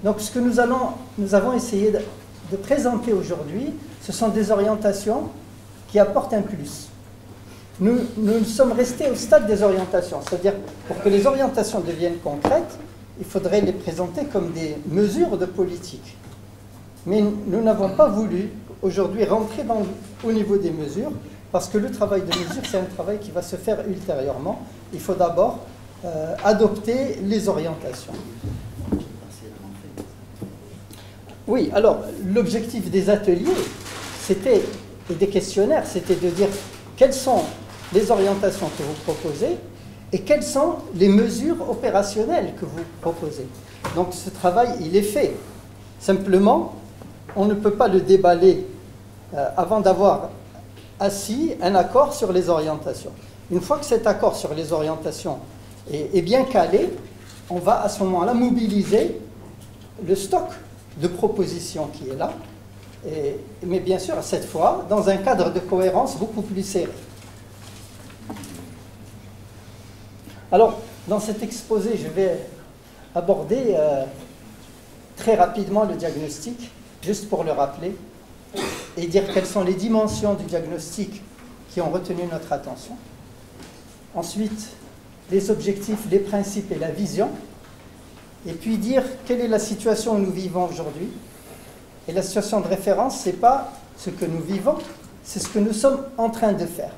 Donc ce que nous avons essayé de présenter aujourd'hui, ce sont des orientations qui apportent un plus. Nous sommes restés au stade des orientations, c'est-à-dire pour que les orientations deviennent concrètes, il faudrait les présenter comme des mesures de politique. Mais nous n'avons pas voulu aujourd'hui rentrer au niveau des mesures, parce que le travail de mesure, c'est un travail qui va se faire ultérieurement. Il faut d'abord adopter les orientations. Oui, alors l'objectif des ateliers, et des questionnaires, c'était de dire quelles sont les orientations que vous proposez et quelles sont les mesures opérationnelles que vous proposez. Donc ce travail, il est fait. Simplement, on ne peut pas le déballer avant d'avoir assis un accord sur les orientations. Une fois que cet accord sur les orientations est bien calé, on va à ce moment-là mobiliser le stock de propositions qui est là, mais bien sûr, cette fois, dans un cadre de cohérence beaucoup plus serré. Alors, dans cet exposé, je vais aborder très rapidement le diagnostic, juste pour le rappeler, et dire quelles sont les dimensions du diagnostic qui ont retenu notre attention. Ensuite, les objectifs, les principes et la vision, et puis dire quelle est la situation où nous vivons aujourd'hui. Et la situation de référence, ce n'est pas ce que nous vivons, c'est ce que nous sommes en train de faire.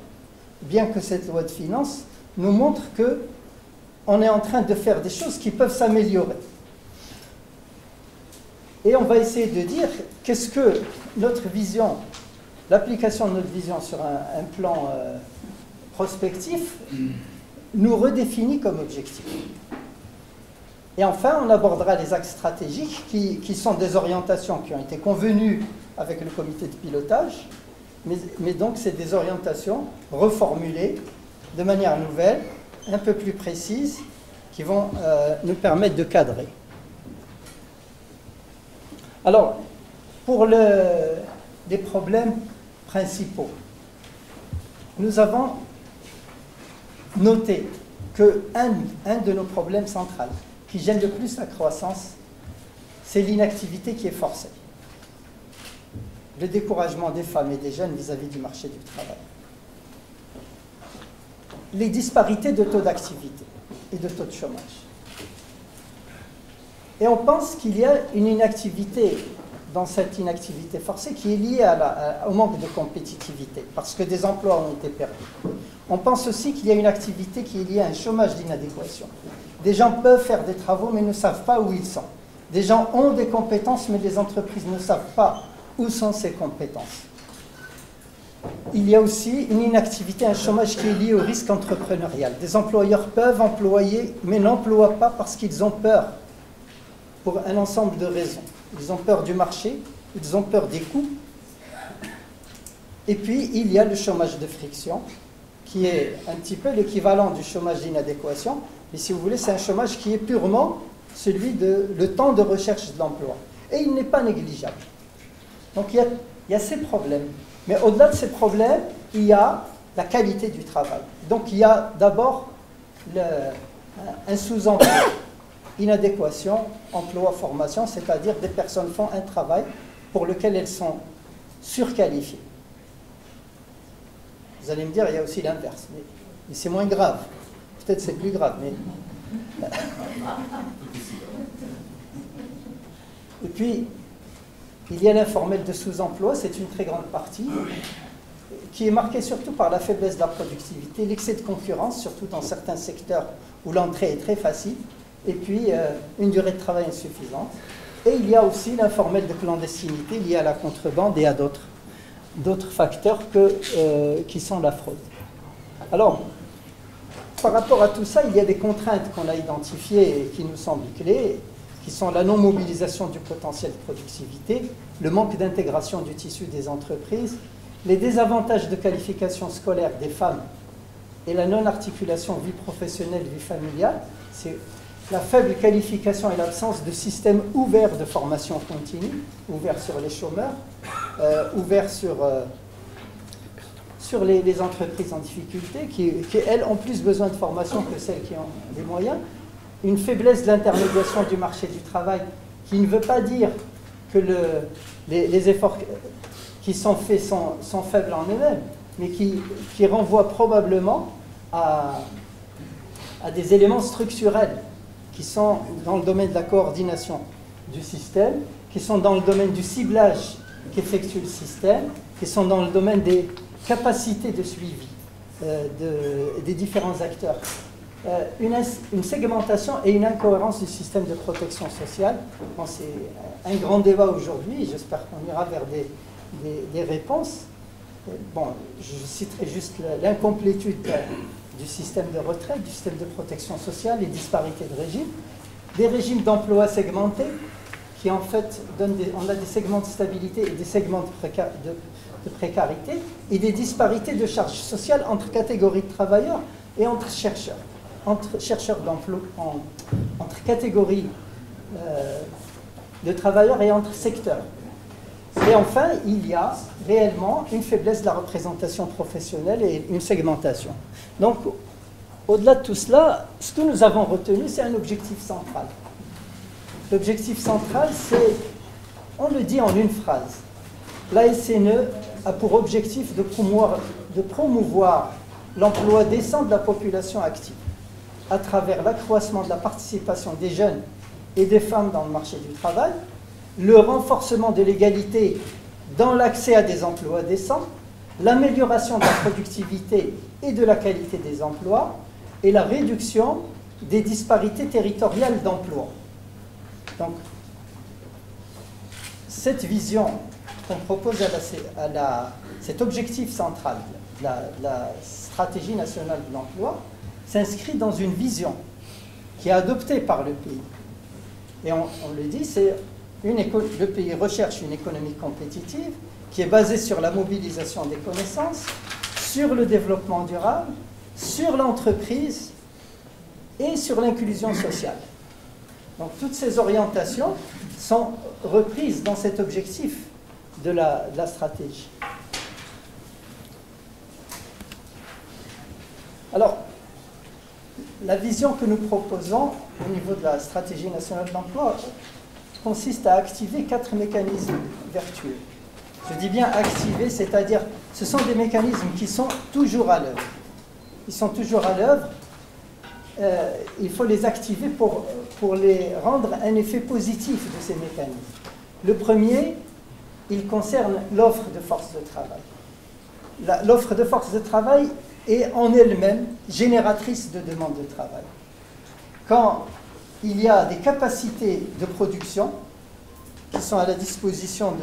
Bien que cette loi de finances nous montre qu'on est en train de faire des choses qui peuvent s'améliorer. Et on va essayer de dire qu'est-ce que notre vision, l'application de notre vision sur un plan prospectif, nous redéfinit comme objectif. Et enfin, on abordera les axes stratégiques qui sont des orientations qui ont été convenues avec le comité de pilotage, mais donc c'est des orientations reformulées de manière nouvelle, un peu plus précises, qui vont nous permettre de cadrer. Alors, pour les problèmes principaux, nous avons noté qu'un de nos problèmes centraux, qui gêne le plus la croissance, c'est l'inactivité qui est forcée. Le découragement des femmes et des jeunes vis-à-vis du marché du travail. Les disparités de taux d'activité et de taux de chômage. Et on pense qu'il y a une inactivité, dans cette inactivité forcée, qui est liée au manque de compétitivité, parce que des emplois ont été perdus. On pense aussi qu'il y a une activité qui est liée à un chômage d'inadéquation. Des gens peuvent faire des travaux, mais ne savent pas où ils sont. Des gens ont des compétences, mais les entreprises ne savent pas où sont ces compétences. Il y a aussi une inactivité, un chômage qui est lié au risque entrepreneurial. Des employeurs peuvent employer, mais n'emploient pas parce qu'ils ont peur, pour un ensemble de raisons. Ils ont peur du marché, ils ont peur des coûts. Et puis, il y a le chômage de friction, qui est un petit peu l'équivalent du chômage d'inadéquation, mais si vous voulez, c'est un chômage qui est purement celui de le temps de recherche de l'emploi. Et il n'est pas négligeable. Donc il y a ces problèmes. Mais au-delà de ces problèmes, il y a la qualité du travail. Donc il y a d'abord un sous-emploi, inadéquation, emploi, formation, c'est-à-dire des personnes font un travail pour lequel elles sont surqualifiées. Vous allez me dire, il y a aussi l'inverse, mais c'est moins grave. Peut-être c'est plus grave, mais... Et puis, il y a l'informel de sous-emploi, c'est une très grande partie, qui est marquée surtout par la faiblesse de la productivité, l'excès de concurrence, surtout dans certains secteurs où l'entrée est très facile, et puis une durée de travail insuffisante. Et il y a aussi l'informel de clandestinité lié à la contrebande et à d'autres facteurs qui sont la fraude. Alors, par rapport à tout ça, il y a des contraintes qu'on a identifiées et qui nous semblent clés, qui sont la non-mobilisation du potentiel de productivité, le manque d'intégration du tissu des entreprises, les désavantages de qualification scolaire des femmes et la non-articulation vie professionnelle, vie familiale. C'est la faible qualification et l'absence de système ouvert de formation continue, ouvert sur les chômeurs, ouvert sur les entreprises en difficulté, qui, elles, ont plus besoin de formation que celles qui ont des moyens. Une faiblesse de l'intermédiation du marché du travail qui ne veut pas dire que les efforts qui sont faits sont faibles en eux-mêmes, mais qui renvoie probablement à des éléments structurels qui sont dans le domaine de la coordination du système, qui sont dans le domaine du ciblage qu'effectue le système, qui sont dans le domaine des capacités de suivi des différents acteurs. Une segmentation et une incohérence du système de protection sociale. Bon, c'est un grand débat aujourd'hui, j'espère qu'on ira vers des réponses. Bon, je citerai juste l'incomplétude du système de retraite, du système de protection sociale, les disparités de régimes, des régimes d'emploi segmentés, qui en fait on a des segments de stabilité et des segments de précarité, et des disparités de charges sociales entre catégories de travailleurs et entre chercheurs d'emploi, entre catégories de travailleurs et entre secteurs. Et enfin, il y a réellement une faiblesse de la représentation professionnelle et une segmentation. Donc, au-delà de tout cela, ce que nous avons retenu, c'est un objectif central. L'objectif central, c'est, on le dit en une phrase, la SNE a pour objectif de promouvoir l'emploi décent de la population active à travers l'accroissement de la participation des jeunes et des femmes dans le marché du travail, le renforcement de l'égalité dans l'accès à des emplois décents, l'amélioration de la productivité et de la qualité des emplois et la réduction des disparités territoriales d'emploi. Donc, cette vision qu'on propose cet objectif central de la stratégie nationale de l'emploi s'inscrit dans une vision qui est adoptée par le pays. Et on le dit, le pays recherche une économie compétitive qui est basée sur la mobilisation des connaissances, sur le développement durable, sur l'entreprise et sur l'inclusion sociale. Donc toutes ces orientations sont reprises dans cet objectif de la stratégie. Alors, la vision que nous proposons au niveau de la stratégie nationale de l'emploi consiste à activer 4 mécanismes vertueux. Je dis bien activer, c'est-à-dire ce sont des mécanismes qui sont toujours à l'œuvre. Ils sont toujours à l'œuvre. Il faut les activer pour les rendre un effet positif de ces mécanismes. Le premier, il concerne l'offre de force de travail. L'offre de force de travail est en elle-même génératrice de demande de travail. Quand il y a des capacités de production qui sont à la disposition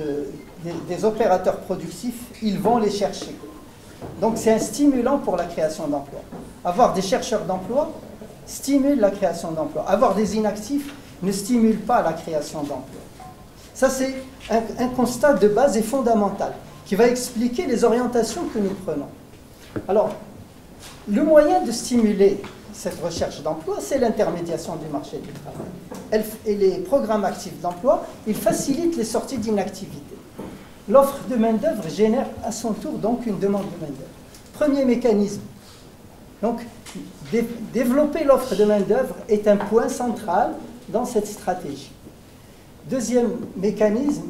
des opérateurs productifs, ils vont les chercher. Donc c'est un stimulant pour la création d'emplois. Avoir des chercheurs d'emploi stimule la création d'emplois. Avoir des inactifs ne stimule pas la création d'emplois. Ça, c'est un constat de base et fondamental qui va expliquer les orientations que nous prenons. Alors, le moyen de stimuler cette recherche d'emploi, c'est l'intermédiation du marché du travail. Et les programmes actifs d'emploi, ils facilitent les sorties d'inactivité. L'offre de main-d'œuvre génère à son tour donc une demande de main-d'œuvre. Premier mécanisme. Donc, développer l'offre de main-d'œuvre est un point central dans cette stratégie. Deuxième mécanisme,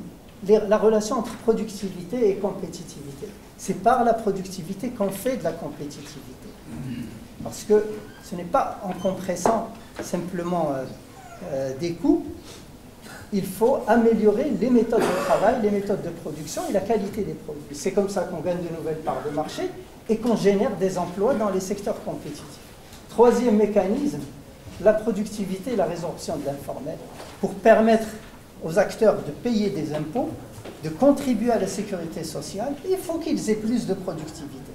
la relation entre productivité et compétitivité. C'est par la productivité qu'on fait de la compétitivité. Parce que ce n'est pas en compressant simplement des coûts, il faut améliorer les méthodes de travail, les méthodes de production et la qualité des produits. C'est comme ça qu'on gagne de nouvelles parts de marché et qu'on génère des emplois dans les secteurs compétitifs. Troisième mécanisme, la productivité et la résorption de l'informel pour permettre aux acteurs de payer des impôts, de contribuer à la sécurité sociale, il faut qu'ils aient plus de productivité.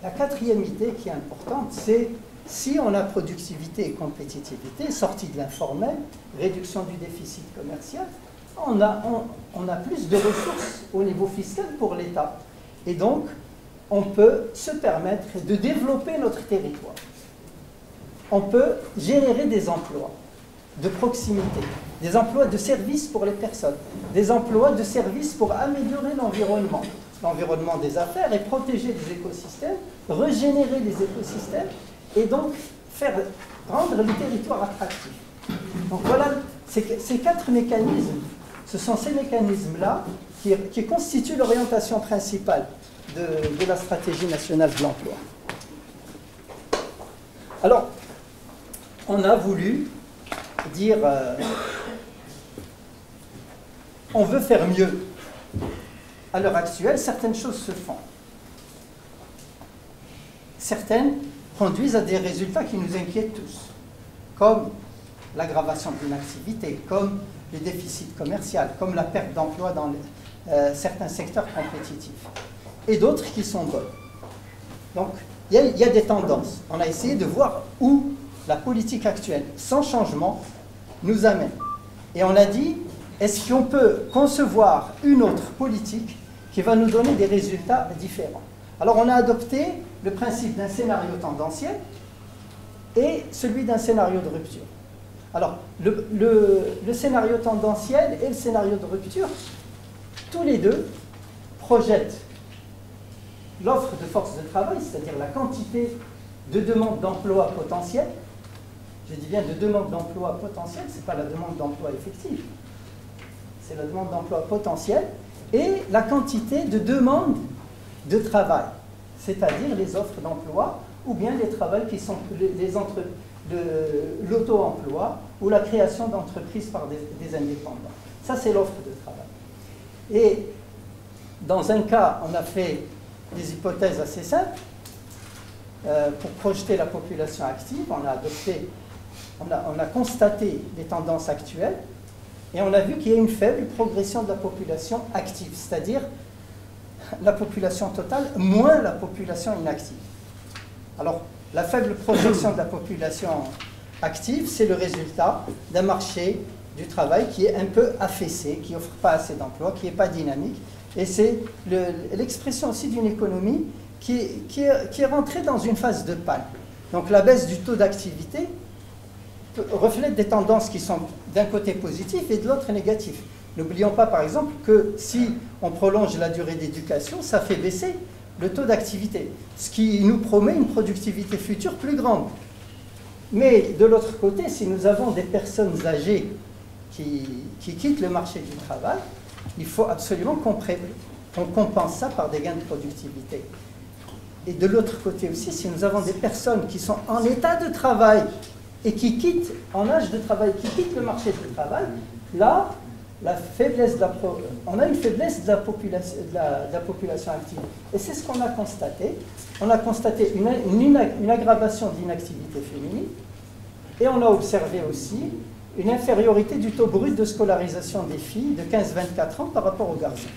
La quatrième idée qui est importante, c'est si on a productivité et compétitivité, sortie de l'informel, réduction du déficit commercial, on a plus de ressources au niveau fiscal pour l'État. Et donc, on peut se permettre de développer notre territoire. On peut générer des emplois de proximité, des emplois de service pour les personnes, des emplois de service pour améliorer l'environnement des affaires et protéger les écosystèmes, régénérer les écosystèmes et donc rendre le territoire attractif. Donc voilà Ces quatre mécanismes, ce sont ces mécanismes-là qui constituent l'orientation principale de la stratégie nationale de l'emploi. Alors, on a voulu dire on veut faire mieux. À l'heure actuelle, certaines choses se font. Certaines conduisent à des résultats qui nous inquiètent tous, comme l'aggravation de l'inactivité, comme le déficit commercial, comme la perte d'emploi dans certains secteurs compétitifs, et d'autres qui sont bonnes. Donc, il y a des tendances. On a essayé de voir où la politique actuelle, sans changement, nous amène. Et on a dit, est-ce qu'on peut concevoir une autre politique qui va nous donner des résultats différents? Alors, on a adopté le principe d'un scénario tendanciel et celui d'un scénario de rupture. Alors, le scénario tendanciel et le scénario de rupture, tous les deux projettent l'offre de force de travail, c'est-à-dire la quantité de demande d'emploi potentielle. Je dis bien de demande d'emploi potentielle, ce n'est pas la demande d'emploi effective, c'est la demande d'emploi potentielle, et la quantité de demande de travail, c'est-à-dire les offres d'emploi ou bien les travails qui sont l'auto-emploi ou la création d'entreprises par des indépendants. Ça, c'est l'offre de travail. Et dans un cas, on a fait des hypothèses assez simples pour projeter la population active. On a constaté les tendances actuelles et on a vu qu'il y a une faible progression de la population active, c'est-à-dire la population totale moins la population inactive. Alors, la faible projection de la population active, c'est le résultat d'un marché du travail qui est un peu affaissé, qui n'offre pas assez d'emplois, qui n'est pas dynamique. Et c'est l'expression aussi d'une économie qui est rentrée dans une phase de panne. Donc la baisse du taux d'activité reflète des tendances qui sont d'un côté positives et de l'autre négatives. N'oublions pas par exemple que si on prolonge la durée d'éducation, ça fait baisser le taux d'activité, ce qui nous promet une productivité future plus grande. Mais de l'autre côté, si nous avons des personnes âgées qui quittent le marché du travail, il faut absolument qu'on compense ça par des gains de productivité. Et de l'autre côté aussi, si nous avons des personnes qui sont en état de travail et qui quittent, en âge de travail, qui quittent le marché du travail, là, on a une faiblesse de la population active. Et c'est ce qu'on a constaté. On a constaté une aggravation de l'inactivité féminine et on a observé aussi une infériorité du taux brut de scolarisation des filles de 15-24 ans par rapport aux garçons.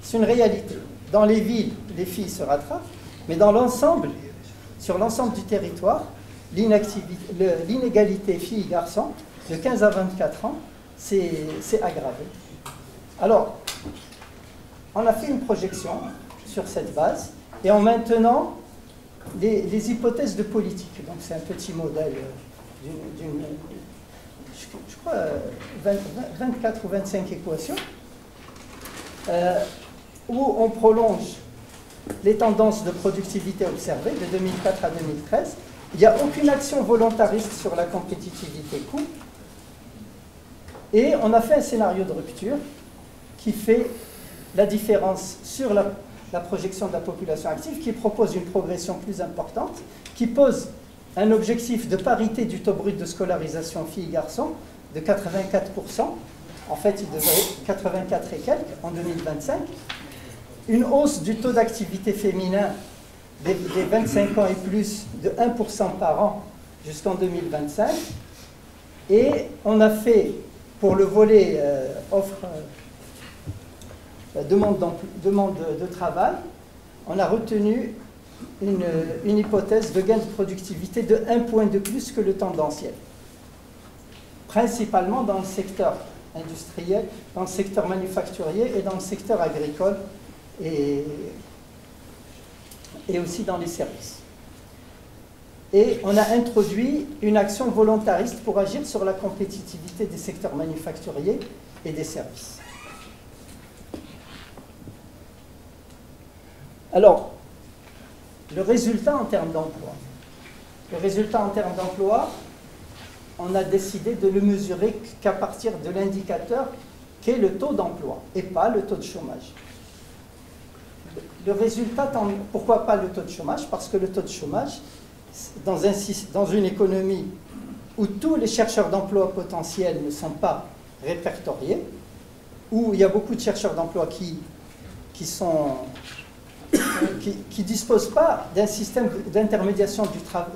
C'est une réalité. Dans les villes, les filles se rattrapent, mais dans l'ensemble, sur l'ensemble du territoire, l'inégalité filles-garçons de 15 à 24 ans, c'est aggravé. Alors, on a fait une projection sur cette base et en maintenant les hypothèses de politique. Donc c'est un petit modèle d'une je crois, 24 ou 25 équations, où on prolonge les tendances de productivité observées de 2004 à 2013. Il n'y a aucune action volontariste sur la compétitivité coût. Et on a fait un scénario de rupture qui fait la différence sur la projection de la population active, qui propose une progression plus importante, qui pose un objectif de parité du taux brut de scolarisation filles-garçons de 84%. En fait, il devrait être 84 et quelques en 2025. Une hausse du taux d'activité féminin des 25 ans et plus de 1% par an jusqu'en 2025. Et on a fait, pour le volet demande de travail, on a retenu une hypothèse de gain de productivité de 1 point de plus que le tendanciel, principalement dans le secteur industriel, dans le secteur manufacturier et dans le secteur agricole et aussi dans les services. Et on a introduit une action volontariste pour agir sur la compétitivité des secteurs manufacturiers et des services. Alors, le résultat en termes d'emploi. Le résultat en termes d'emploi, on a décidé de le mesurer qu'à partir de l'indicateur qu'est le taux d'emploi et pas le taux de chômage. Le résultat, pourquoi pas le taux de chômage? Parce que le taux de chômage, dans une économie où tous les chercheurs d'emploi potentiels ne sont pas répertoriés, où il y a beaucoup de chercheurs d'emploi qui disposent pas d'un système d'intermédiation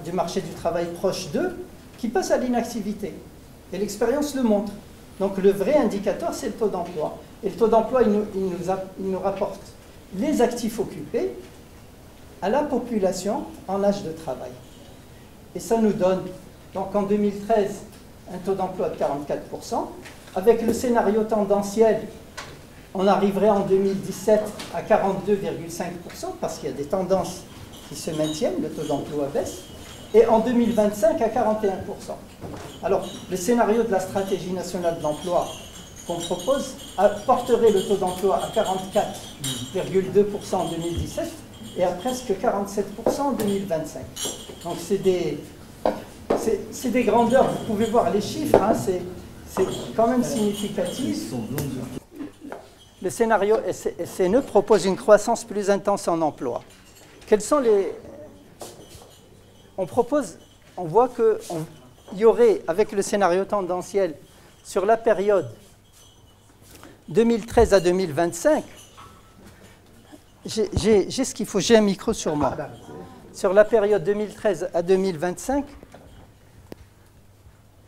du marché du travail proche d'eux, qui passent à l'inactivité. Et l'expérience le montre. Donc le vrai indicateur, c'est le taux d'emploi. Et le taux d'emploi, il nous rapporte les actifs occupés à la population en âge de travail. Et ça nous donne, donc en 2013, un taux d'emploi de 44%. Avec le scénario tendanciel, on arriverait en 2017 à 42,5%, parce qu'il y a des tendances qui se maintiennent, le taux d'emploi baisse, et en 2025 à 41%. Alors, le scénario de la stratégie nationale de l'emploi qu'on propose porterait le taux d'emploi à 44,2% en 2017 et à presque 47% en 2025. Donc c'est des grandeurs, vous pouvez voir les chiffres, hein, c'est quand même significatif. Le scénario SNE propose une croissance plus intense en emploi. Quels sont les... On voit qu'il y aurait, avec le scénario tendanciel, sur la période 2013 à 2025, j'ai ce qu'il faut, j'ai un micro sur moi. Sur la période 2013 à 2025,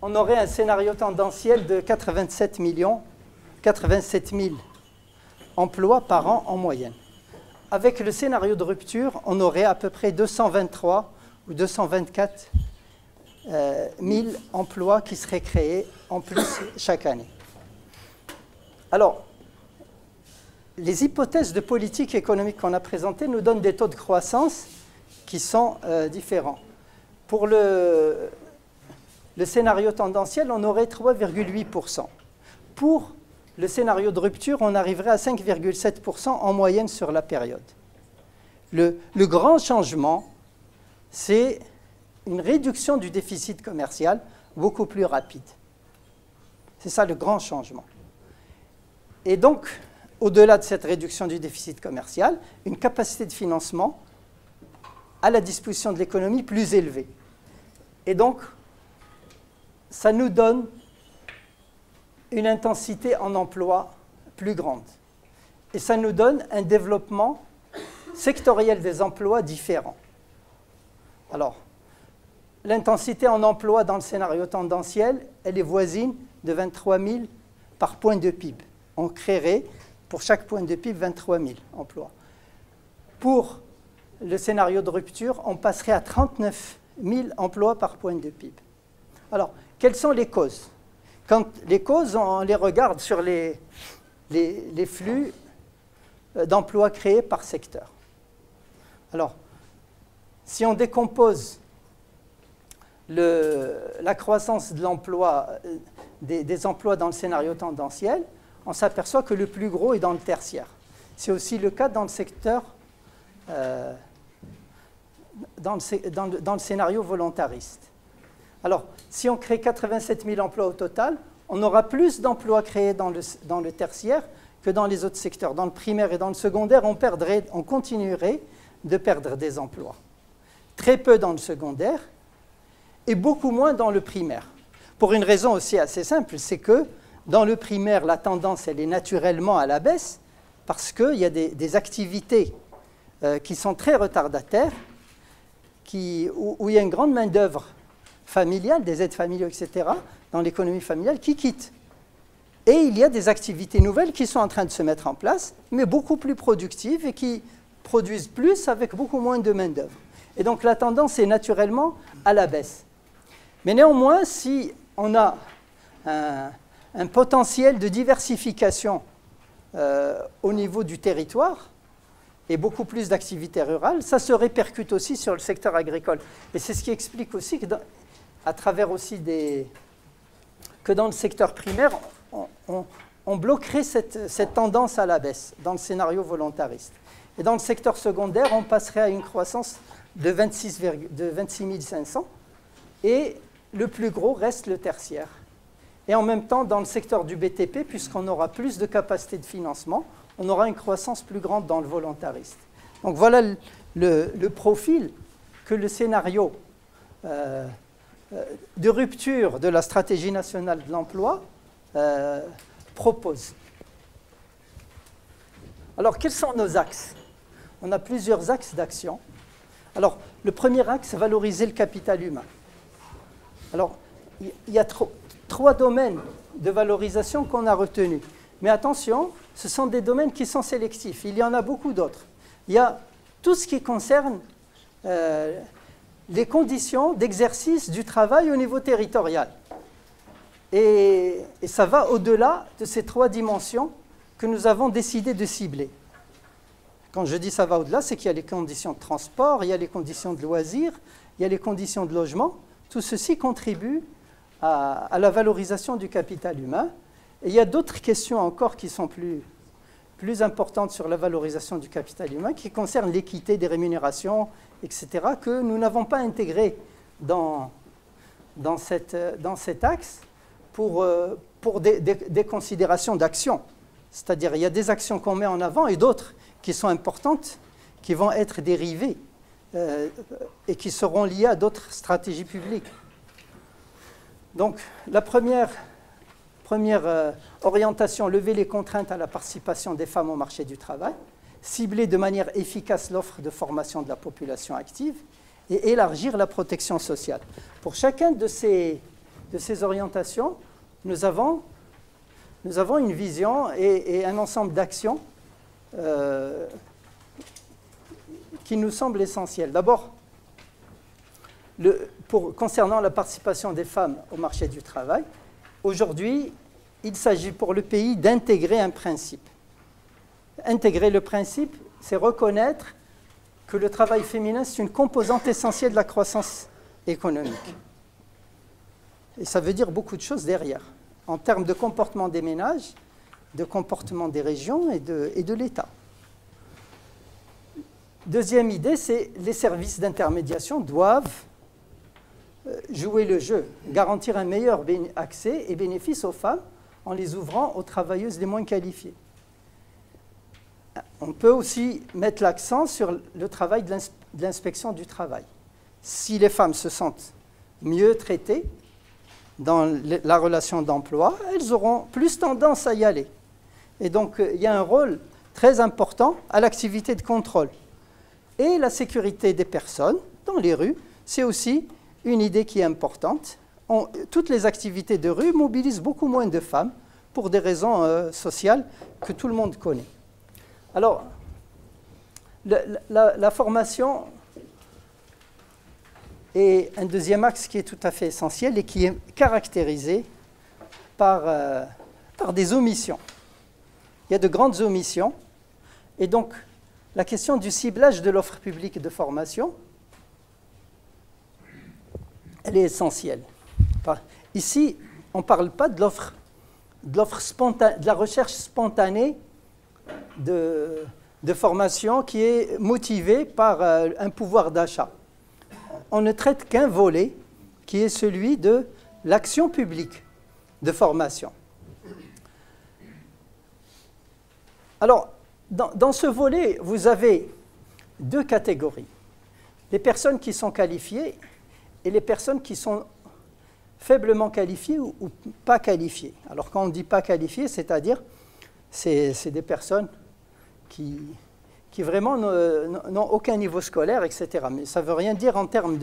on aurait un scénario tendanciel de 87 000 emplois par an en moyenne. Avec le scénario de rupture, on aurait à peu près 223 ou 224 000 emplois qui seraient créés en plus chaque année. Alors, les hypothèses de politique économique qu'on a présentées nous donnent des taux de croissance qui sont différents. Pour le scénario tendanciel, on aurait 3,8%. Pour le scénario de rupture, on arriverait à 5,7% en moyenne sur la période. Le grand changement, c'est une réduction du déficit commercial beaucoup plus rapide. C'est ça le grand changement. Et donc, au-delà de cette réduction du déficit commercial, une capacité de financement à la disposition de l'économie plus élevée. Et donc, ça nous donne une intensité en emploi plus grande. Et ça nous donne un développement sectoriel des emplois différent. Alors, l'intensité en emploi dans le scénario tendanciel, elle est voisine de 23 000 par point de PIB. On créerait pour chaque point de PIB 23 000 emplois. Pour le scénario de rupture, on passerait à 39 000 emplois par point de PIB. Alors, quelles sont les causes? Quand les causes, on les regarde sur les flux d'emplois créés par secteur. Alors, si on décompose la croissance de l'emploi, des emplois dans le scénario tendanciel, on s'aperçoit que le plus gros est dans le tertiaire. C'est aussi le cas dans le secteur, dans le scénario volontariste. Alors, si on crée 87 000 emplois au total, on aura plus d'emplois créés dans le tertiaire que dans les autres secteurs. Dans le primaire et dans le secondaire, on continuerait de perdre des emplois. Très peu dans le secondaire et beaucoup moins dans le primaire. Pour une raison aussi assez simple, c'est que dans le primaire, la tendance, elle est naturellement à la baisse parce qu'il y a des activités qui sont très retardataires, où il y a une grande main-d'œuvre familiale, des aides familiaux, etc., dans l'économie familiale, qui quittent. Et il y a des activités nouvelles qui sont en train de se mettre en place, mais beaucoup plus productives et qui produisent plus avec beaucoup moins de main-d'œuvre. Et donc la tendance est naturellement à la baisse. Mais néanmoins, si on a un potentiel de diversification au niveau du territoire et beaucoup plus d'activités rurales, ça se répercute aussi sur le secteur agricole. Et c'est ce qui explique aussi que, à travers aussi que dans le secteur primaire, on bloquerait cette tendance à la baisse dans le scénario volontariste. Et dans le secteur secondaire, on passerait à une croissance de 26 500 et le plus gros reste le tertiaire. Et en même temps, dans le secteur du BTP, puisqu'on aura plus de capacité de financement, on aura une croissance plus grande dans le volontariste. Donc voilà le profil que le scénario de rupture de la stratégie nationale de l'emploi propose. Alors, quels sont nos axes? On a plusieurs axes d'action. Alors, le premier axe, c'est valoriser le capital humain. Alors, il y a trois domaines de valorisation qu'on a retenus. Mais attention, ce sont des domaines qui sont sélectifs. Il y en a beaucoup d'autres. Il y a tout ce qui concerne les conditions d'exercice du travail au niveau territorial. Et ça va au-delà de ces trois dimensions que nous avons décidé de cibler. Quand je dis ça va au-delà, c'est qu'il y a les conditions de transport, il y a les conditions de loisirs, il y a les conditions de logement. Tout ceci contribue à la valorisation du capital humain. Et il y a d'autres questions encore qui sont plus importantes sur la valorisation du capital humain, qui concernent l'équité des rémunérations, etc., que nous n'avons pas intégrées dans cet axe pour des considérations d'action. C'est-à-dire il y a des actions qu'on met en avant et d'autres qui sont importantes, qui vont être dérivées et qui seront liées à d'autres stratégies publiques. Donc la première orientation, lever les contraintes à la participation des femmes au marché du travail, cibler de manière efficace l'offre de formation de la population active et élargir la protection sociale. Pour chacune de ces orientations, nous avons une vision et un ensemble d'actions qui nous semblent essentielles. D'abord, concernant la participation des femmes au marché du travail, aujourd'hui, il s'agit pour le pays d'intégrer un principe. Intégrer le principe, c'est reconnaître que le travail féminin, c'est une composante essentielle de la croissance économique. Et ça veut dire beaucoup de choses derrière, en termes de comportement des ménages, de comportement des régions et de l'État. Deuxième idée, c'est les services d'intermédiation doivent jouer le jeu, garantir un meilleur accès et bénéfice aux femmes en les ouvrant aux travailleuses les moins qualifiées. On peut aussi mettre l'accent sur le travail de l'inspection du travail. Si les femmes se sentent mieux traitées dans la relation d'emploi, elles auront plus tendance à y aller. Et donc, il y a un rôle très important à l'activité de contrôle. Et la sécurité des personnes dans les rues, c'est aussi une idée qui est importante. Toutes les activités de rue mobilisent beaucoup moins de femmes pour des raisons sociales que tout le monde connaît. Alors, la formation est un deuxième axe qui est tout à fait essentiel et qui est caractérisé par des omissions. Il y a de grandes omissions et donc la question du ciblage de l'offre publique de formation, elle est essentielle. Ici, on ne parle pas de la recherche spontanée de formation qui est motivée par un pouvoir d'achat. On ne traite qu'un volet qui est celui de l'action publique de formation. Alors, dans ce volet, vous avez deux catégories. Les personnes qui sont qualifiées et les personnes qui sont faiblement qualifiées ou pas qualifiées. Alors, quand on dit pas qualifiées, c'est-à-dire c'est des personnes qui vraiment n'ont aucun niveau scolaire, etc. Mais ça ne veut rien dire en termes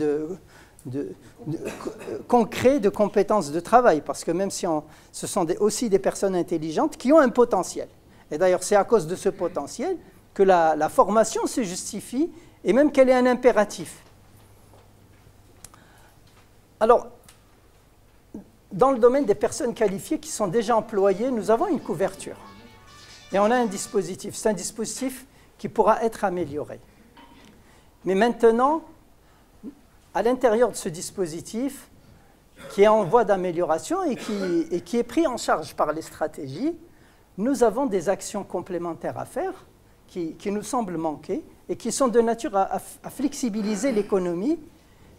concret de compétences de travail, parce que même si ce sont aussi des personnes intelligentes qui ont un potentiel. Et d'ailleurs, c'est à cause de ce potentiel que la formation se justifie et même qu'elle est un impératif. Alors, dans le domaine des personnes qualifiées qui sont déjà employées, nous avons une couverture. Et on a un dispositif. C'est un dispositif qui pourra être amélioré. Mais maintenant, à l'intérieur de ce dispositif, qui est en voie d'amélioration et qui est pris en charge par les stratégies, nous avons des actions complémentaires à faire qui nous semblent manquer et qui sont de nature à flexibiliser l'économie,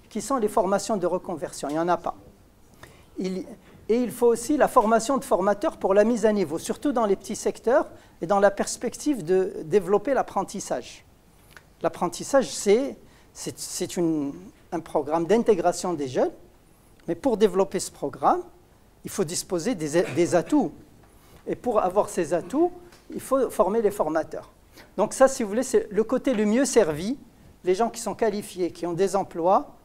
qui sont les formations de reconversion. Il n'y en a pas. Et il faut aussi la formation de formateurs pour la mise à niveau, surtout dans les petits secteurs et dans la perspective de développer l'apprentissage. L'apprentissage, c'est un programme d'intégration des jeunes, mais pour développer ce programme, il faut disposer des atouts. Et pour avoir ces atouts, il faut former les formateurs. Donc ça, si vous voulez, c'est le côté le mieux servi. Les gens qui sont qualifiés, qui ont des emplois,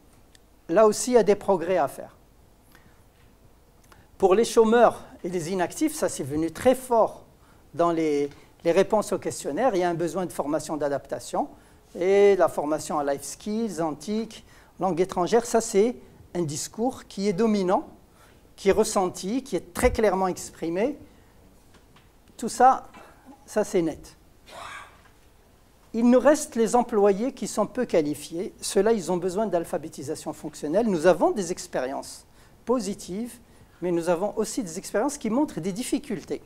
là aussi, il y a des progrès à faire. Pour les chômeurs et les inactifs, ça c'est venu très fort dans les réponses aux questionnaires. Il y a un besoin de formation d'adaptation. Et la formation à life skills, antique, langue étrangère, ça c'est un discours qui est dominant, qui est ressenti, qui est très clairement exprimé. Tout ça, ça c'est net. Il nous reste les employés qui sont peu qualifiés. Ceux-là, ils ont besoin d'alphabétisation fonctionnelle. Nous avons des expériences positives, mais nous avons aussi des expériences qui montrent des difficultés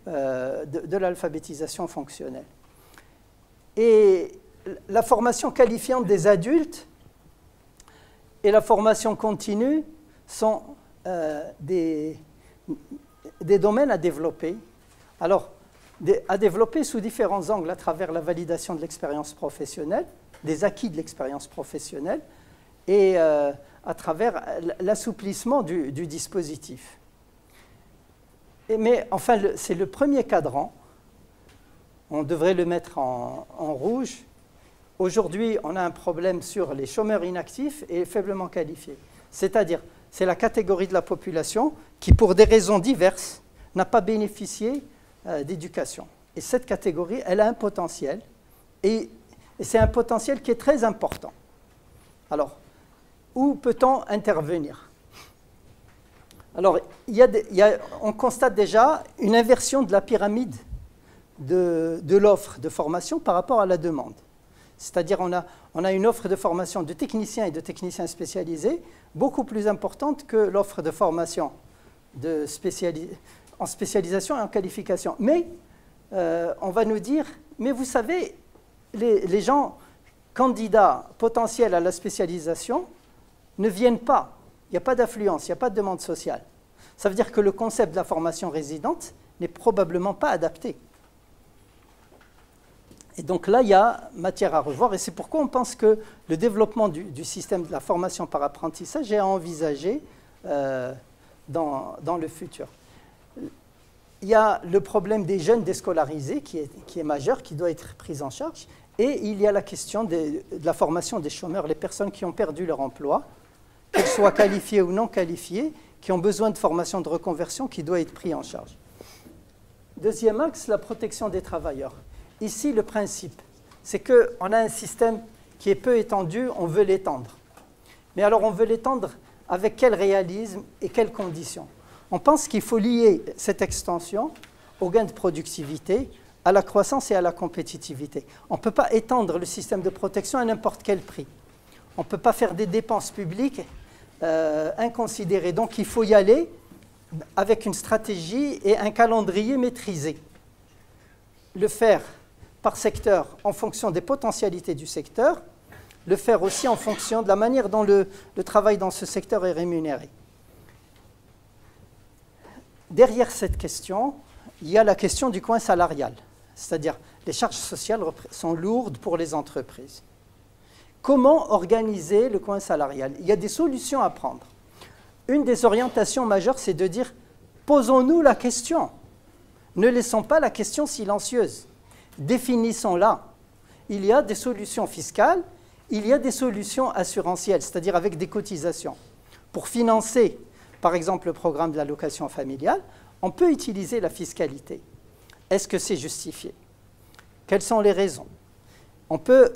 de l'alphabétisation fonctionnelle. Et la formation qualifiante des adultes et la formation continue sont des domaines à développer. Alors, à développer sous différents angles à travers la validation de l'expérience professionnelle, des acquis de l'expérience professionnelle, et à travers l'assouplissement du dispositif. Mais enfin, c'est le premier cadran. On devrait le mettre en rouge. Aujourd'hui, on a un problème sur les chômeurs inactifs et faiblement qualifiés. C'est-à-dire, c'est la catégorie de la population qui, pour des raisons diverses, n'a pas bénéficié d'éducation. Et cette catégorie, elle a un potentiel, et c'est un potentiel qui est très important. Alors, où peut-on intervenir? Alors, on constate déjà une inversion de la pyramide de l'offre de formation par rapport à la demande. C'est-à-dire on a une offre de formation de techniciens et de techniciens spécialisés beaucoup plus importante que l'offre de formation en spécialisation et en qualification. Mais on va nous dire, mais vous savez, les gens candidats potentiels à la spécialisation ne viennent pas. Il n'y a pas d'affluence, il n'y a pas de demande sociale. Ça veut dire que le concept de la formation résidente n'est probablement pas adapté. Et donc là, il y a matière à revoir, et c'est pourquoi on pense que le développement du système de la formation par apprentissage est à envisager dans le futur. Il y a le problème des jeunes déscolarisés qui est majeur, qui doit être pris en charge, et il y a la question de la formation des chômeurs, les personnes qui ont perdu leur emploi, qu'elles soient qualifiées ou non qualifiées, qui ont besoin de formation de reconversion qui doit être pris en charge. Deuxième axe, la protection des travailleurs. Ici, le principe, c'est qu'on a un système qui est peu étendu, on veut l'étendre. Mais alors, on veut l'étendre avec quel réalisme et quelles conditions? On pense qu'il faut lier cette extension au gain de productivité, à la croissance et à la compétitivité. On ne peut pas étendre le système de protection à n'importe quel prix. On ne peut pas faire des dépenses publiques inconsidérées. Donc, il faut y aller avec une stratégie et un calendrier maîtrisé. Le faire par secteur en fonction des potentialités du secteur, le faire aussi en fonction de la manière dont le travail dans ce secteur est rémunéré. Derrière cette question, il y a la question du coin salarial, c'est-à-dire les charges sociales sont lourdes pour les entreprises. Comment organiser le coin salarial? Il y a des solutions à prendre. Une des orientations majeures, c'est de dire, posons-nous la question. Ne laissons pas la question silencieuse. Définissons-la. Il y a des solutions fiscales, il y a des solutions assurantielles, c'est-à-dire avec des cotisations. Pour financer, par exemple, le programme de l'allocation familiale, on peut utiliser la fiscalité. Est-ce que c'est justifié? Quelles sont les raisons? On peut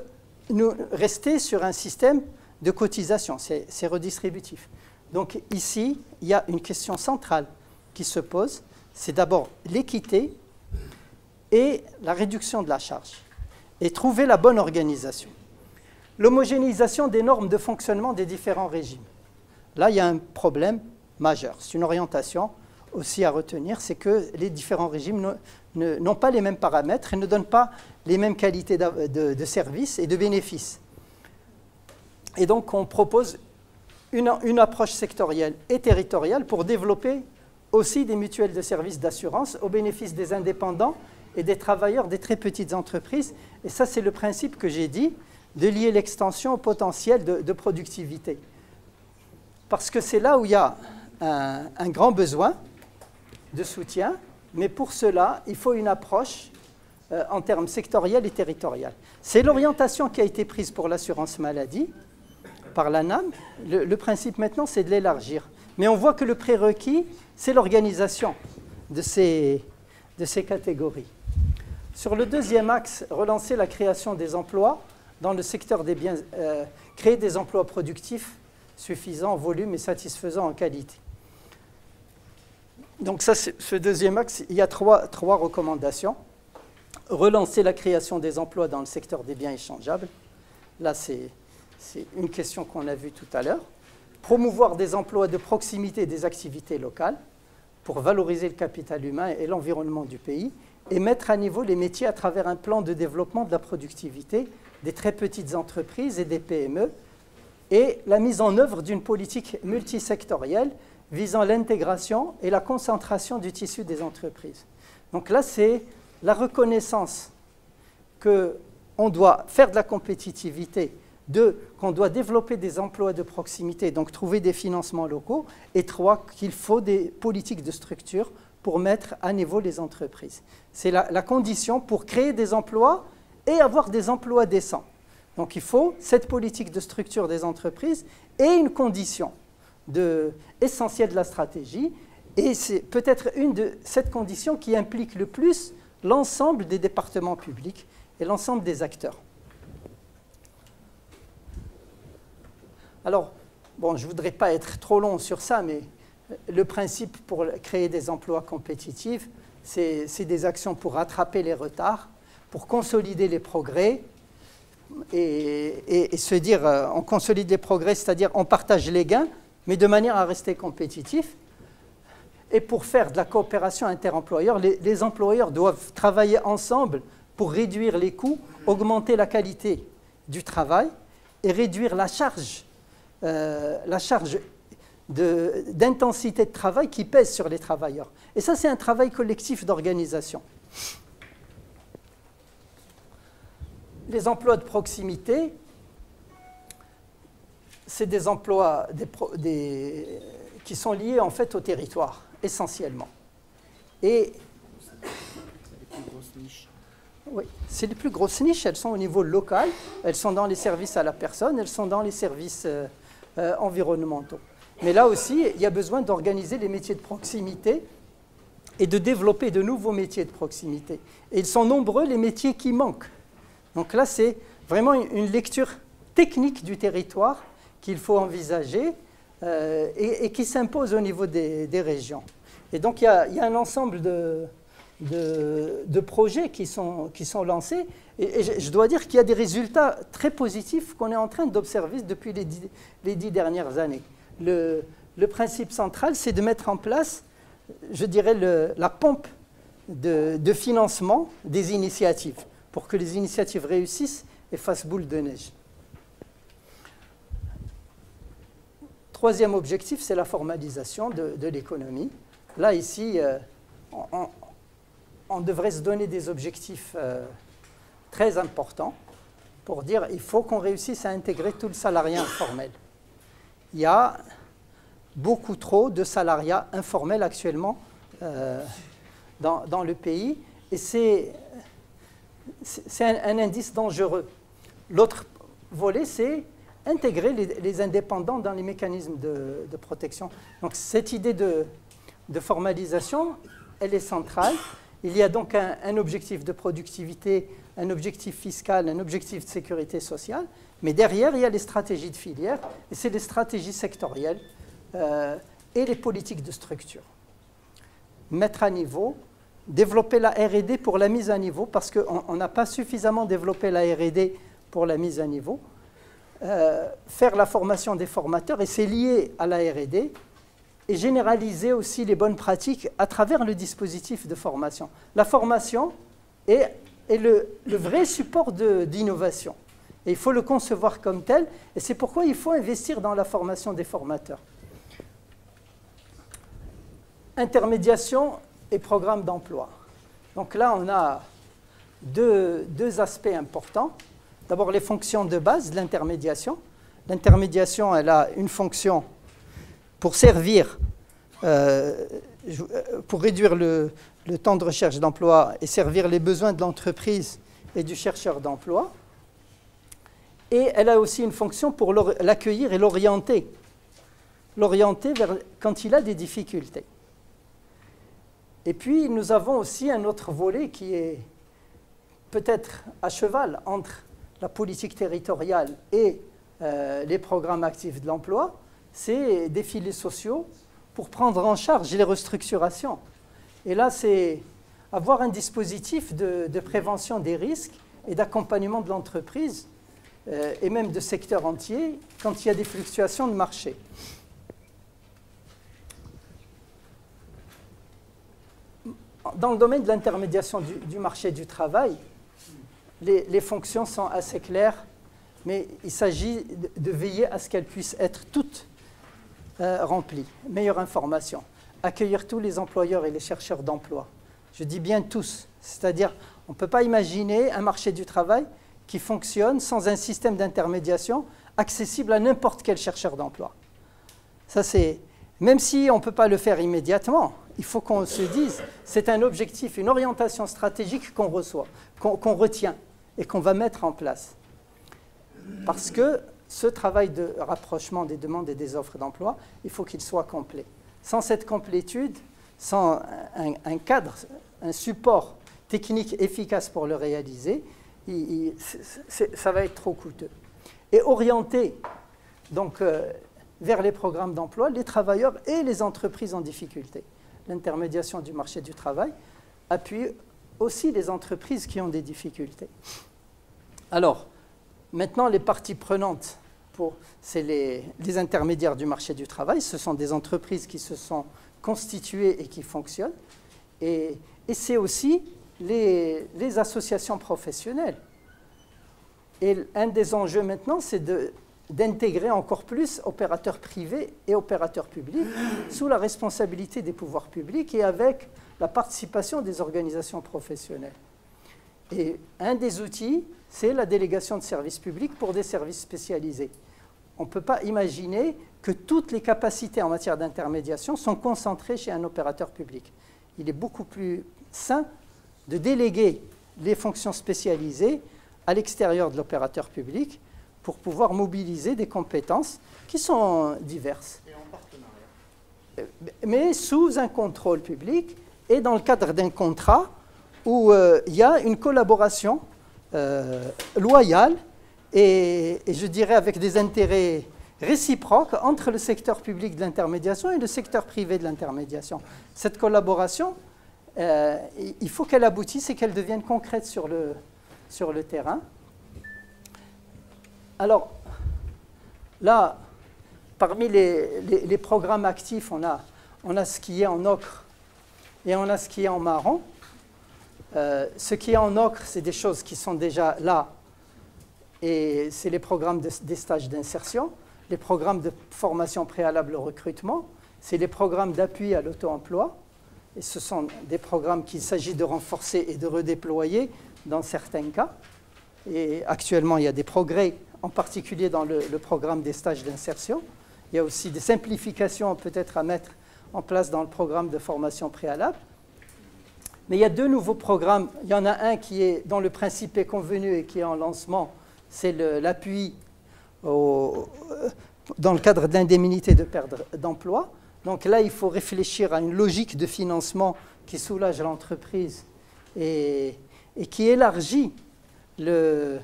rester sur un système de cotisation, c'est redistributif. Donc ici, il y a une question centrale qui se pose, c'est d'abord l'équité et la réduction de la charge, et trouver la bonne organisation. L'homogénéisation des normes de fonctionnement des différents régimes. Là, il y a un problème majeur. C'est une orientation aussi à retenir, c'est que les différents régimes n'ont pas les mêmes paramètres et ne donnent pas les mêmes qualités de services et de bénéfices. Et donc, on propose une approche sectorielle et territoriale pour développer aussi des mutuelles de services d'assurance au bénéfice des indépendants et des travailleurs des très petites entreprises. Et ça, c'est le principe que j'ai dit, de lier l'extension au potentiel de productivité. Parce que c'est là où il y a un grand besoin de soutien, mais pour cela, il faut une approche en termes sectoriels et territoriaux. C'est l'orientation qui a été prise pour l'assurance maladie par l'ANAM. Le principe maintenant, c'est de l'élargir. Mais on voit que le prérequis, c'est l'organisation de ces catégories. Sur le deuxième axe, relancer la création des emplois dans le secteur des biens, créer des emplois productifs suffisants en volume et satisfaisants en qualité. Donc ça, ce deuxième axe, il y a trois recommandations. Relancer la création des emplois dans le secteur des biens échangeables. Là, c'est une question qu'on a vue tout à l'heure. Promouvoir des emplois de proximité et des activités locales pour valoriser le capital humain et l'environnement du pays et mettre à niveau les métiers à travers un plan de développement de la productivité des très petites entreprises et des PME et la mise en œuvre d'une politique multisectorielle visant l'intégration et la concentration du tissu des entreprises. Donc là, c'est la reconnaissance qu'on doit faire de la compétitivité, qu'on doit développer des emplois de proximité, donc trouver des financements locaux, et 3, qu'il faut des politiques de structure pour mettre à niveau les entreprises. C'est la condition pour créer des emplois et avoir des emplois décents. Donc il faut cette politique de structure des entreprises et une condition essentielle de la stratégie, et c'est peut-être une de cette condition qui implique le plus l'ensemble des départements publics et l'ensemble des acteurs. Alors, bon, je ne voudrais pas être trop long sur ça, mais le principe pour créer des emplois compétitifs, c'est des actions pour rattraper les retards, pour consolider les progrès, et se dire, on consolide les progrès, c'est-à-dire on partage les gains, mais de manière à rester compétitif. Et pour faire de la coopération interemployeur, les employeurs doivent travailler ensemble pour réduire les coûts, augmenter la qualité du travail et réduire la charge d'intensité de travail qui pèse sur les travailleurs. Et ça, c'est un travail collectif d'organisation. Les emplois de proximité, c'est des emplois qui sont liés en fait au territoire, essentiellement. Et oui, c'est les plus grosses niches, elles sont au niveau local, elles sont dans les services à la personne, elles sont dans les services environnementaux. Mais là aussi, il y a besoin d'organiser les métiers de proximité et de développer de nouveaux métiers de proximité. Et ils sont nombreux, les métiers qui manquent. Donc là, c'est vraiment une lecture technique du territoire qu'il faut envisager et qui s'impose au niveau des régions. Et donc, il y a un ensemble de projets qui sont lancés. Et je dois dire qu'il y a des résultats très positifs qu'on est en train d'observer depuis les 10 dernières années. Le principe central, c'est de mettre en place, je dirais, la pompe de financement des initiatives pour que les initiatives réussissent et fassent boule de neige. Troisième objectif, c'est la formalisation de l'économie. Là, ici, on devrait se donner des objectifs très importants pour dire qu'il faut qu'on réussisse à intégrer tout le salariat informel. Il y a beaucoup trop de salariat informel actuellement dans le pays et c'est un indice dangereux. L'autre volet, c'est intégrer les indépendants dans les mécanismes de protection. Donc cette idée de formalisation, elle est centrale. Il y a donc un objectif de productivité, un objectif fiscal, un objectif de sécurité sociale, mais derrière, il y a les stratégies de filière, et c'est les stratégies sectorielles et les politiques de structure. Mettre à niveau, développer la R&D pour la mise à niveau, parce qu'on n'a pas suffisamment développé la R&D pour la mise à niveau, faire la formation des formateurs, et c'est lié à la R&D, et généraliser aussi les bonnes pratiques à travers le dispositif de formation. La formation est le vrai support d'innovation. Et il faut le concevoir comme tel, et c'est pourquoi il faut investir dans la formation des formateurs. Intermédiation et programme d'emploi. Donc là, on a deux aspects importants. D'abord, les fonctions de base de l'intermédiation. L'intermédiation, elle a une fonction pour servir, pour réduire le temps de recherche d'emploi et servir les besoins de l'entreprise et du chercheur d'emploi. Et elle a aussi une fonction pour l'accueillir et l'orienter. L'orienter vers quand il a des difficultés. Et puis, nous avons aussi un autre volet qui est peut-être à cheval entre la politique territoriale et les programmes actifs de l'emploi, c'est des filets sociaux pour prendre en charge les restructurations. Et là, c'est avoir un dispositif de prévention des risques et d'accompagnement de l'entreprise et même de secteurs entiers quand il y a des fluctuations de marché. Dans le domaine de l'intermédiation du marché du travail, les fonctions sont assez claires, mais il s'agit de veiller à ce qu'elles puissent être toutes remplies. Meilleure information, accueillir tous les employeurs et les chercheurs d'emploi. Je dis bien tous, c'est-à-dire on ne peut pas imaginer un marché du travail qui fonctionne sans un système d'intermédiation accessible à n'importe quel chercheur d'emploi. Ça, c'est, même si on ne peut pas le faire immédiatement, il faut qu'on se dise, c'est un objectif, une orientation stratégique qu'on reçoit, qu'on retient et qu'on va mettre en place. Parce que ce travail de rapprochement des demandes et des offres d'emploi, il faut qu'il soit complet. Sans cette complétude, sans un cadre, un support technique efficace pour le réaliser, ça va être trop coûteux. Et orienter donc, vers les programmes d'emploi les travailleurs et les entreprises en difficulté. L'intermédiation du marché du travail appuie aussi les entreprises qui ont des difficultés. Alors, maintenant, les parties prenantes, c'est les intermédiaires du marché du travail. Ce sont des entreprises qui se sont constituées et qui fonctionnent. Et c'est aussi les associations professionnelles. Et un des enjeux maintenant, c'est d'intégrer encore plus opérateurs privés et opérateurs publics sous la responsabilité des pouvoirs publics et avec la participation des organisations professionnelles. Et un des outils, c'est la délégation de services publics pour des services spécialisés. On ne peut pas imaginer que toutes les capacités en matière d'intermédiation sont concentrées chez un opérateur public. Il est beaucoup plus sain de déléguer les fonctions spécialisées à l'extérieur de l'opérateur public pour pouvoir mobiliser des compétences qui sont diverses. Et en partenariat. Mais sous un contrôle public et dans le cadre d'un contrat où il y a une collaboration loyale et je dirais avec des intérêts réciproques entre le secteur public de l'intermédiation et le secteur privé de l'intermédiation. Cette collaboration, il faut qu'elle aboutisse et qu'elle devienne concrète sur le terrain. Alors, là, parmi les programmes actifs, on a ce qui est en ocre et on a ce qui est en marron. Ce qui est en ocre, c'est des choses qui sont déjà là, et c'est les programmes des stages d'insertion, les programmes de formation préalable au recrutement, c'est les programmes d'appui à l'auto-emploi, et ce sont des programmes qu'il s'agit de renforcer et de redéployer dans certains cas. Et actuellement, il y a des progrès, en particulier dans le programme des stages d'insertion. Il y a aussi des simplifications peut-être à mettre en place dans le programme de formation préalable. Mais il y a deux nouveaux programmes. Il y en a un dont le principe est convenu et qui est en lancement, c'est l'appui dans le cadre de l'indemnité de perte d'emploi. Donc là, il faut réfléchir à une logique de financement qui soulage l'entreprise et qui élargit le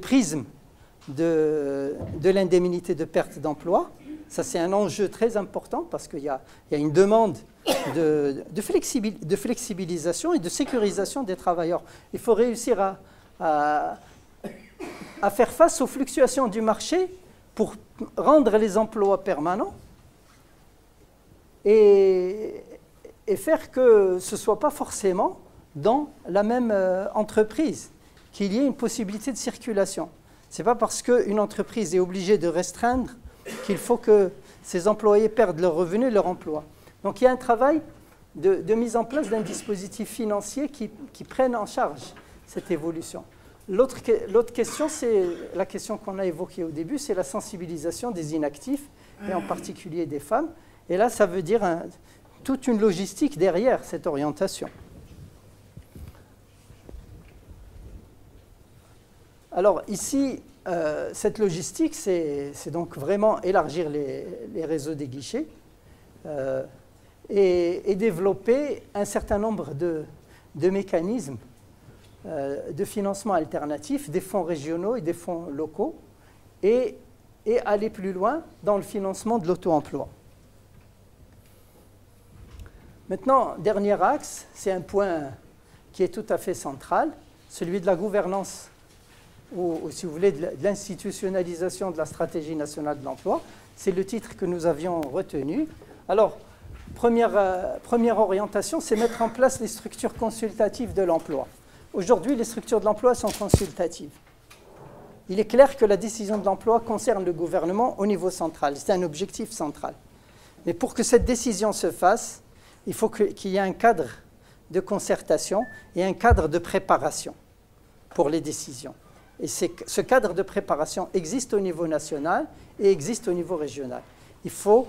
prisme de l'indemnité de perte d'emploi. Ça, c'est un enjeu très important parce qu'il y a une demande de flexibilisation et de sécurisation des travailleurs. Il faut réussir à faire face aux fluctuations du marché pour rendre les emplois permanents et faire que ce ne soit pas forcément dans la même entreprise, qu'il y ait une possibilité de circulation. Ce n'est pas parce qu'une entreprise est obligée de restreindre qu'il faut que ses employés perdent leur revenu et leur emploi. Donc il y a un travail de mise en place d'un dispositif financier qui prenne en charge cette évolution. L'autre question, c'est la question qu'on a évoquée au début, c'est la sensibilisation des inactifs, et en particulier des femmes. Et là, ça veut dire toute une logistique derrière cette orientation. Alors ici, cette logistique, c'est donc vraiment élargir les réseaux des guichets et développer un certain nombre de mécanismes de financement alternatif, des fonds régionaux et des fonds locaux, et aller plus loin dans le financement de l'auto-emploi. Maintenant, dernier axe, c'est un point qui est tout à fait central, celui de la gouvernance, ou si vous voulez, de l'institutionnalisation de la stratégie nationale de l'emploi. C'est le titre que nous avions retenu. Alors, première orientation, c'est mettre en place les structures consultatives de l'emploi. Aujourd'hui, les structures de l'emploi sont consultatives. Il est clair que la décision de l'emploi concerne le gouvernement au niveau central. C'est un objectif central. Mais pour que cette décision se fasse, il faut qu'il y ait un cadre de concertation et un cadre de préparation pour les décisions. Et ce cadre de préparation existe au niveau national et existe au niveau régional. Il faut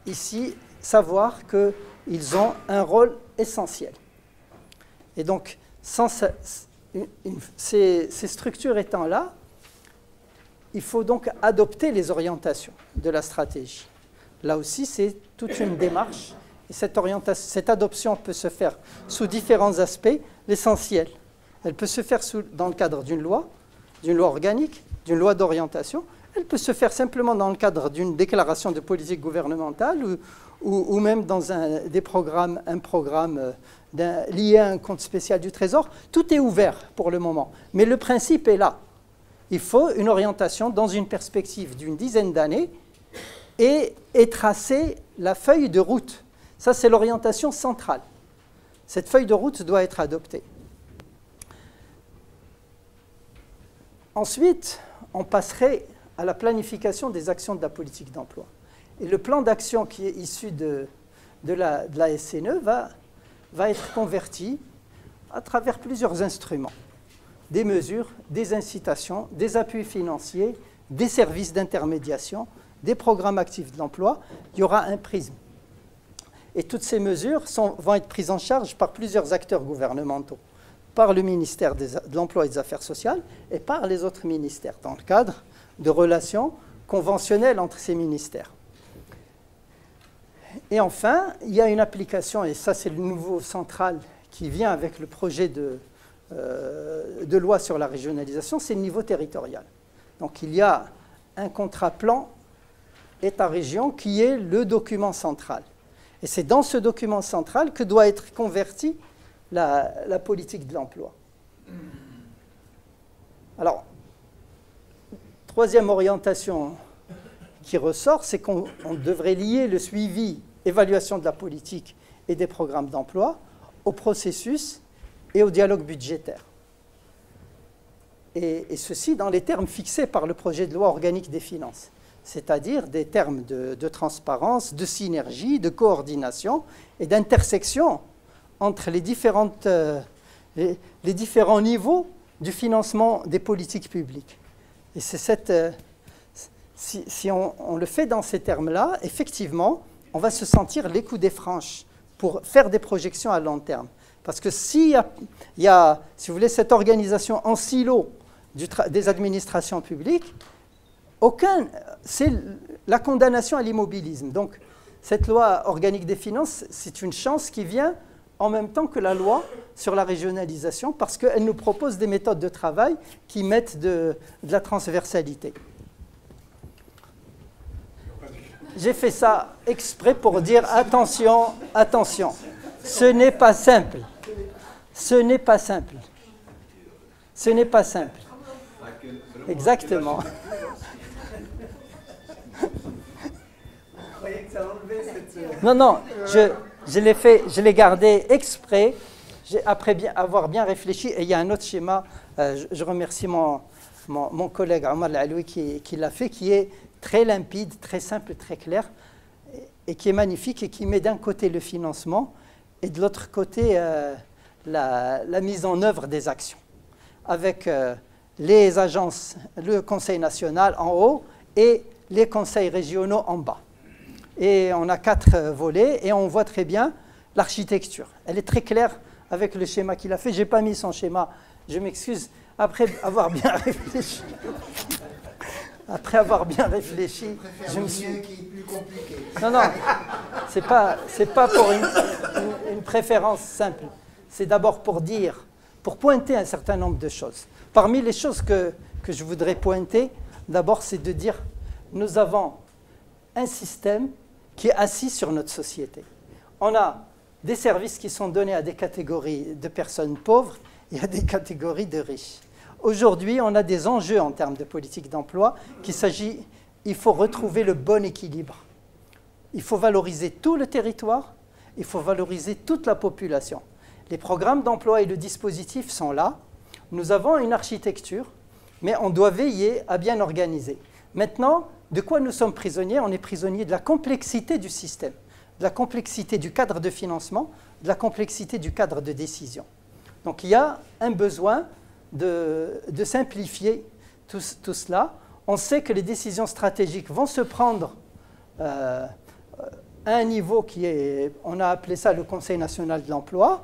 ici savoir qu'ils ont un rôle essentiel. Et donc, ces structures étant là, il faut donc adopter les orientations de la stratégie. Là aussi, c'est toute une démarche. Et cette adoption peut se faire sous différents aspects. L'essentiel, elle peut se faire dans le cadre d'une loi organique, d'une loi d'orientation. Elle peut se faire simplement dans le cadre d'une déclaration de politique gouvernementale ou même dans un programme lié à un compte spécial du Trésor. Tout est ouvert pour le moment. Mais le principe est là. Il faut une orientation dans une perspective d'une dizaine d'années et tracer la feuille de route. Ça, c'est l'orientation centrale. Cette feuille de route doit être adoptée. Ensuite, on passerait à la planification des actions de la politique d'emploi. Et le plan d'action qui est issu de la SNE va être converti à travers plusieurs instruments. Des mesures, des incitations, des appuis financiers, des services d'intermédiation, des programmes actifs de l'emploi. Il y aura un prisme. Et toutes ces mesures vont être prises en charge par plusieurs acteurs gouvernementaux, par le ministère de l'Emploi et des Affaires sociales et par les autres ministères, dans le cadre de relations conventionnelles entre ces ministères. Et enfin, il y a une application, et ça c'est le nouveau central qui vient avec le projet de loi sur la régionalisation, c'est le niveau territorial. Donc il y a un contrat plan État-région qui est le document central. Et c'est dans ce document central que doit être convertie la politique de l'emploi. Alors, troisième orientation qui ressort, c'est qu'on devrait lier le suivi, évaluation de la politique et des programmes d'emploi au processus et au dialogue budgétaire. Et ceci dans les termes fixés par le projet de loi organique des finances, c'est-à-dire des termes de transparence, de synergie, de coordination et d'intersection entre les différents niveaux du financement des politiques publiques. Et c'est si on le fait dans ces termes-là, effectivement, on va se sentir les coups des franches pour faire des projections à long terme. Parce que s'il y a, si vous voulez, cette organisation en silo des administrations publiques, c'est la condamnation à l'immobilisme. Donc, cette loi organique des finances, c'est une chance qui vient en même temps que la loi sur la régionalisation, parce qu'elle nous propose des méthodes de travail qui mettent de la transversalité. J'ai fait ça exprès pour dire attention, attention, ce n'est pas simple. Ce n'est pas simple. Ce n'est pas simple. Exactement. Non, non, je l'ai gardé exprès, après avoir bien réfléchi. Et il y a un autre schéma, je remercie mon collègue Omar Al-Aloui qui l'a fait, qui est très limpide, très simple, très clair, et qui est magnifique et qui met d'un côté le financement et de l'autre côté la mise en œuvre des actions, avec les agences, le Conseil national en haut et les conseils régionaux en bas. Et on a 4 volets et on voit très bien l'architecture. Elle est très claire avec le schéma qu'il a fait. Je n'ai pas mis son schéma, je m'excuse, après avoir bien réfléchi. Après avoir bien réfléchi, je me suis... qui est plus compliqué. Non, c'est pas pour une préférence simple. C'est d'abord pour dire, pour pointer un certain nombre de choses. Parmi les choses que je voudrais pointer, d'abord, c'est de dire, nous avons un système qui est assis sur notre société. On a des services qui sont donnés à des catégories de personnes pauvres et à des catégories de riches. Aujourd'hui, on a des enjeux en termes de politique d'emploi il faut retrouver le bon équilibre. Il faut valoriser tout le territoire, il faut valoriser toute la population. Les programmes d'emploi et le dispositif sont là. Nous avons une architecture, mais on doit veiller à bien organiser. Maintenant, de quoi nous sommes prisonniers? On est prisonniers de la complexité du système, de la complexité du cadre de financement, de la complexité du cadre de décision. Donc il y a un besoin de simplifier tout cela. On sait que les décisions stratégiques vont se prendre à un niveau qui est, on a appelé ça le Conseil national de l'emploi.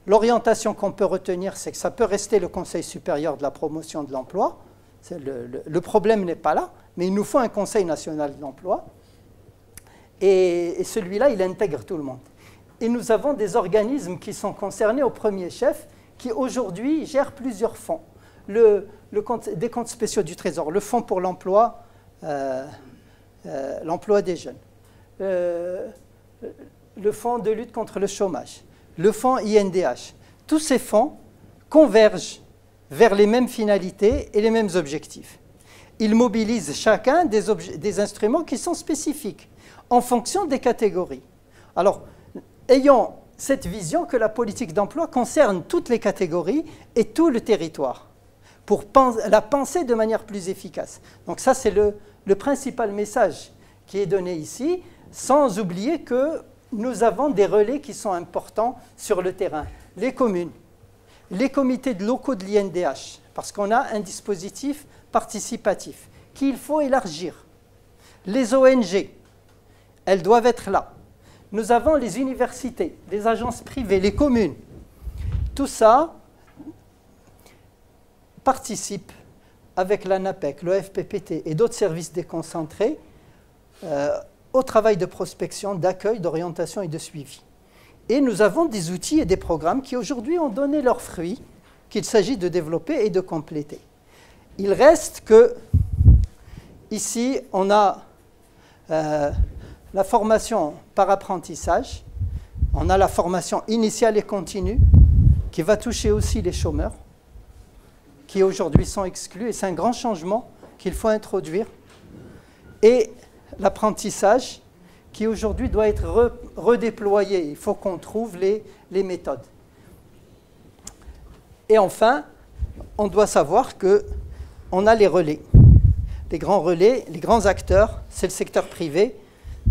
L'orientation qu'on peut retenir, c'est que ça peut rester le Conseil supérieur de la promotion de l'emploi. Le problème n'est pas là, mais il nous faut un Conseil national de l'emploi. Et celui-là, il intègre tout le monde. Et nous avons des organismes qui sont concernés au premier chef, qui aujourd'hui gèrent plusieurs fonds. Des comptes spéciaux du Trésor, le Fonds pour l'emploi, l'emploi des jeunes, le Fonds de lutte contre le chômage, le Fonds INDH. Tous ces fonds convergent vers les mêmes finalités et les mêmes objectifs. Ils mobilisent chacun des instruments qui sont spécifiques en fonction des catégories. Alors, ayons cette vision que la politique d'emploi concerne toutes les catégories et tout le territoire pour la penser de manière plus efficace. Donc ça, c'est le principal message qui est donné ici, sans oublier que nous avons des relais qui sont importants sur le terrain. Les communes, les comités locaux de l'INDH, parce qu'on a un dispositif participatif qu'il faut élargir. Les ONG, elles doivent être là. Nous avons les universités, les agences privées, les communes. Tout ça participe avec l'ANAPEC, le FPPT et d'autres services déconcentrés au travail de prospection, d'accueil, d'orientation et de suivi. Et nous avons des outils et des programmes qui aujourd'hui ont donné leurs fruits, qu'il s'agit de développer et de compléter. Il reste que, ici, on a la formation par apprentissage, on a la formation initiale et continue, qui va toucher aussi les chômeurs, qui aujourd'hui sont exclus, et c'est un grand changement qu'il faut introduire. Et l'apprentissage, qui aujourd'hui doit être redéployé. Il faut qu'on trouve les méthodes. Et enfin, on doit savoir qu'on a les relais. Les grands relais, les grands acteurs, c'est le secteur privé,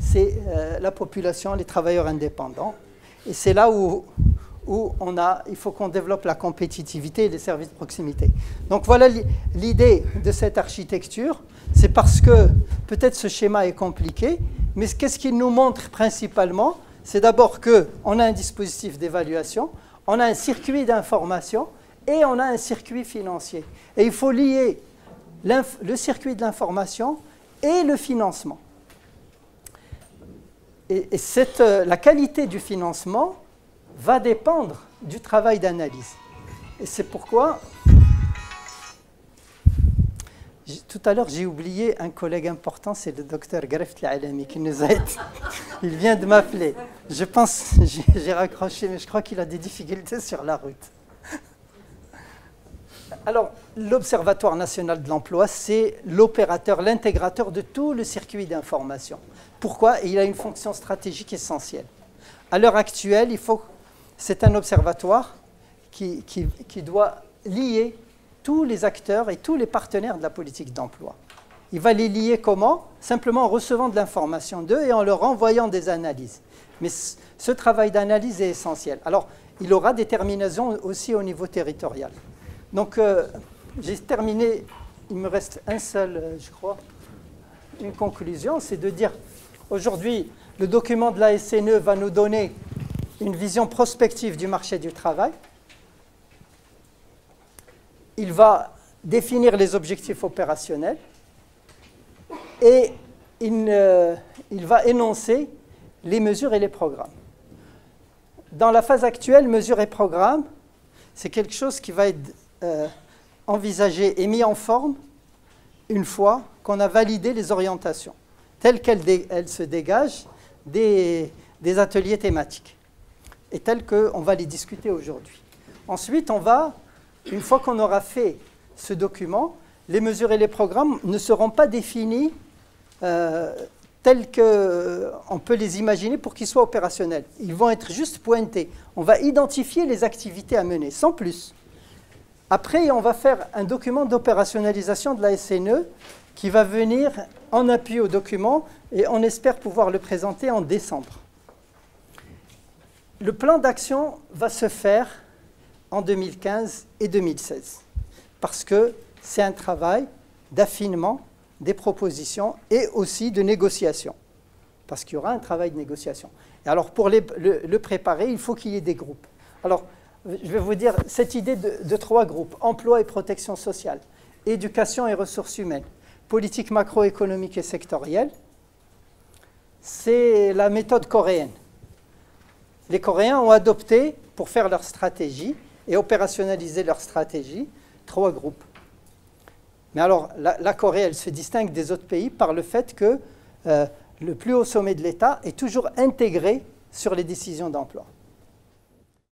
c'est la population, les travailleurs indépendants. Et c'est là où il faut qu'on développe la compétitivité et les services de proximité. Donc voilà l'idée de cette architecture. C'est parce que peut-être ce schéma est compliqué, mais qu'est-ce qu'il nous montre principalement? C'est d'abord qu'on a un dispositif d'évaluation, on a un circuit d'information et on a un circuit financier. Et il faut lier le circuit de l'information et le financement. Et la qualité du financement va dépendre du travail d'analyse. Et c'est pourquoi, tout à l'heure, j'ai oublié un collègue important, c'est le docteur Gareft Al-Alami qui nous aide. Il vient de m'appeler. Je pense, j'ai raccroché, mais je crois qu'il a des difficultés sur la route. Alors, l'Observatoire national de l'emploi, c'est l'opérateur, l'intégrateur de tout le circuit d'information. Pourquoi? Il a une fonction stratégique essentielle. À l'heure actuelle, c'est un observatoire qui doit lier tous les acteurs et tous les partenaires de la politique d'emploi. Il va les lier comment? Simplement en recevant de l'information d'eux et en leur envoyant des analyses. Mais ce travail d'analyse est essentiel. Alors, il aura des terminaisons aussi au niveau territorial. Donc, j'ai terminé, il me reste un seul, je crois, une conclusion, c'est de dire, aujourd'hui, le document de la SNE va nous donner une vision prospective du marché du travail. Il va définir les objectifs opérationnels et il va énoncer les mesures et les programmes. Dans la phase actuelle, mesures et programmes, c'est quelque chose qui va être envisagé et mis en forme une fois qu'on a validé les orientations, telles qu'elles se dégagent des ateliers thématiques, et telles qu'on va les discuter aujourd'hui. Ensuite, une fois qu'on aura fait ce document, les mesures et les programmes ne seront pas définis tels qu'on peut les imaginer pour qu'ils soient opérationnels. Ils vont être juste pointés. On va identifier les activités à mener, sans plus. Après, on va faire un document d'opérationnalisation de la SNE qui va venir en appui au document et on espère pouvoir le présenter en décembre. Le plan d'action va se faire en 2015 et 2016 parce que c'est un travail d'affinement des propositions et aussi de négociation, parce qu'il y aura un travail de négociation. Et alors, pour le préparer, il faut qu'il y ait des groupes. Alors, je vais vous dire, cette idée de 3 groupes, emploi et protection sociale, éducation et ressources humaines, politique macroéconomique et sectorielle, c'est la méthode coréenne. Les Coréens ont adopté, pour faire leur stratégie et opérationnaliser leur stratégie, 3 groupes. Mais alors, la Corée, elle se distingue des autres pays par le fait que le plus haut sommet de l'État est toujours intégré sur les décisions d'emploi.